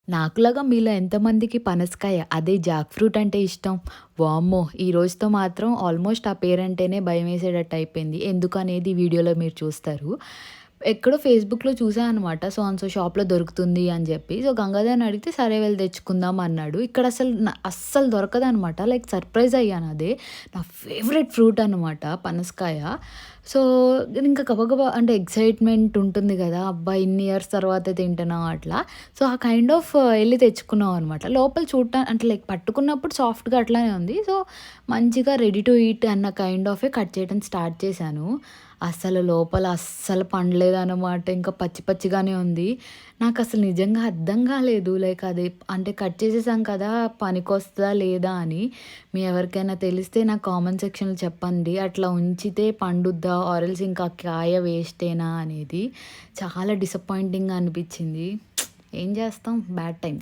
నాకులాగా మీలో ఎంతమందికి పనసకాయ, అదే జాక్ ఫ్రూట్ అంటే ఇష్టం? వామ్మో! ఈ రోజుతో మాత్రం ఆల్మోస్ట్ ఆ పేరంటేనే భయమేసేటట్టు అయిపోయింది. ఎందుకనేది ఈ వీడియోలో మీరు చూస్తారు. ఎక్కడో ఫేస్‌బుక్‌లో చూసా అనమాట. సో అండ్ సో షాప్‌లో దొరుకుతుంది అని జెప్పి. సో గంగాధర్‌ని అడిగితే సరే వెళ్లి తెచ్చుకుందాం అన్నాడు. ఇక్కడ అస్సలు దొరకదనమాట. లైక్ సర్ప్రైజ్ అయ్యాను అదే. నా ఫేవరెట్ ఫ్రూట్ అనమాట పనసకాయ. సో ఇంకా గబగబా అంటే ఎక్సైట్‌మెంట్ ఉంటుంది గదా! అబ్బా! ఇన్ని ఇయర్స్ తర్వాత తింటున్నాం అట్లా. సో, ఆ కైండ్ ఆఫ్ ఎళ్లి తెచ్చుకున్నాం అనమాట. లోపల అంటే లైక్ పట్టుకున్నప్పుడు సాఫ్ట్‌గా అట్లానే ఉంది. సో, మంచిగా రెడీ టు ఈట్ అన్న కైండ్ ఆఫే కట్ చేయడం స్టార్ట్ చేశాను. అసలు లోపల అస్సలు పండలేదనమాట. ఇంకా పచ్చి పచ్చిగానే ఉంది. నాకసలు నిజంగా అర్థం కాలేదు. లైక్ అది అంటే కట్ చేసేసాం కదా! పనికొస్తదా లేదా అని. మీ ఎవరికైనా తెలిస్తే నాకు కామెంట్ సెక్షన్‌లో చెప్పండి. అట్లా ఉంచితే పండుద్దా? ఆర్ ఎల్స్ ఇంకా కాయ వేస్టేనా అనేది. చాలా డిసప్పాయింటింగ్‌గా అనిపిచ్చింది. ఏం చేస్తాం బ్యాడ్ టైమ్.